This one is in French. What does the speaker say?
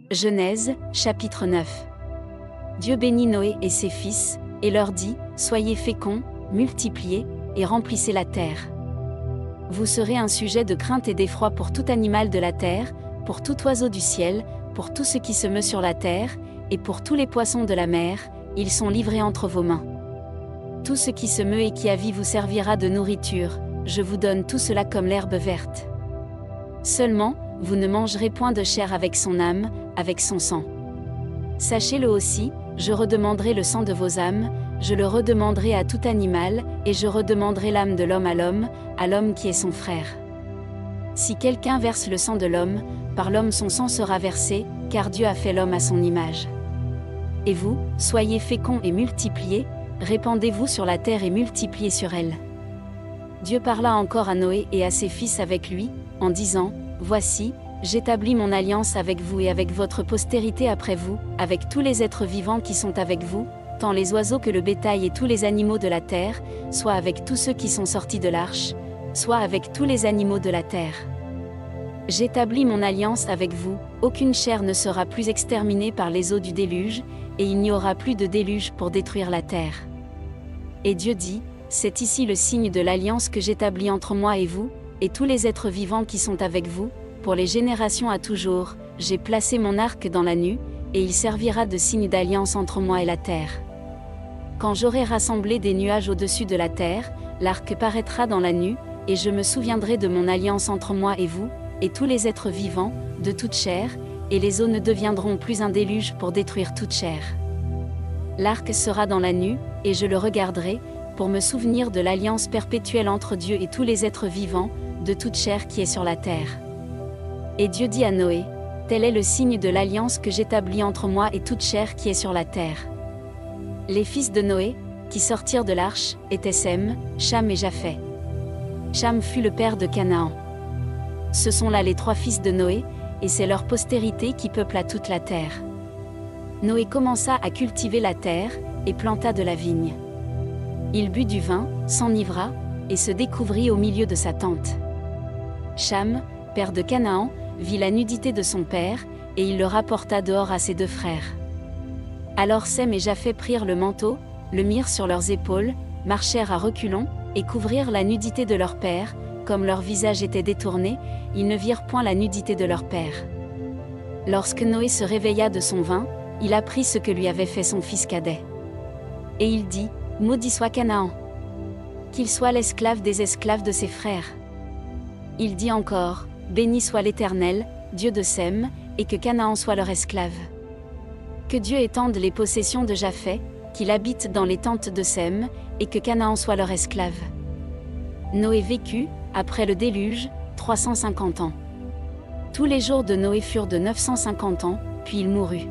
Genèse, chapitre 9. Dieu bénit Noé et ses fils, et leur dit, soyez féconds, multipliez, et remplissez la terre. Vous serez un sujet de crainte et d'effroi pour tout animal de la terre, pour tout oiseau du ciel, pour tout ce qui se meut sur la terre, et pour tous les poissons de la mer, ils sont livrés entre vos mains. Tout ce qui se meut et qui a vie vous servira de nourriture, je vous donne tout cela comme l'herbe verte. Seulement, vous ne mangerez point de chair avec son âme, avec son sang. Sachez-le aussi, je redemanderai le sang de vos âmes, je le redemanderai à tout animal, et je redemanderai l'âme de l'homme à l'homme qui est son frère. Si quelqu'un verse le sang de l'homme, par l'homme son sang sera versé, car Dieu a fait l'homme à son image. Et vous, soyez féconds et multipliez, répandez-vous sur la terre et multipliez sur elle. Dieu parla encore à Noé et à ses fils avec lui, en disant, voici, j'établis mon alliance avec vous et avec votre postérité après vous, avec tous les êtres vivants qui sont avec vous, tant les oiseaux que le bétail et tous les animaux de la terre, soit avec tous ceux qui sont sortis de l'arche, soit avec tous les animaux de la terre. J'établis mon alliance avec vous, aucune chair ne sera plus exterminée par les eaux du déluge, et il n'y aura plus de déluge pour détruire la terre. Et Dieu dit, c'est ici le signe de l'alliance que j'établis entre moi et vous, et tous les êtres vivants qui sont avec vous, pour les générations à toujours, j'ai placé mon arc dans la nue, et il servira de signe d'alliance entre moi et la terre. Quand j'aurai rassemblé des nuages au-dessus de la terre, l'arc paraîtra dans la nue, et je me souviendrai de mon alliance entre moi et vous, et tous les êtres vivants, de toute chair, et les eaux ne deviendront plus un déluge pour détruire toute chair. L'arc sera dans la nue, et je le regarderai, pour me souvenir de l'alliance perpétuelle entre Dieu et tous les êtres vivants, de toute chair qui est sur la terre. Et Dieu dit à Noé, tel est le signe de l'alliance que j'établis entre moi et toute chair qui est sur la terre. Les fils de Noé, qui sortirent de l'arche, étaient Sem, Cham et Japhet. Cham fut le père de Canaan. Ce sont là les trois fils de Noé, et c'est leur postérité qui peupla toute la terre. Noé commença à cultiver la terre, et planta de la vigne. Il but du vin, s'enivra, et se découvrit au milieu de sa tente. Cham, père de Canaan, vit la nudité de son père, et il le rapporta dehors à ses deux frères. Alors Sem et Japhet prirent le manteau, le mirent sur leurs épaules, marchèrent à reculons, et couvrirent la nudité de leur père, comme leur visage était détourné, ils ne virent point la nudité de leur père. Lorsque Noé se réveilla de son vin, il apprit ce que lui avait fait son fils cadet. Et il dit, maudit soit Canaan. Qu'il soit l'esclave des esclaves de ses frères. Il dit encore, béni soit l'Éternel, Dieu de Sem, et que Canaan soit leur esclave. Que Dieu étende les possessions de Japhet, qu'il habite dans les tentes de Sem, et que Canaan soit leur esclave. Noé vécut, après le déluge, 350 ans. Tous les jours de Noé furent de 950 ans, puis il mourut.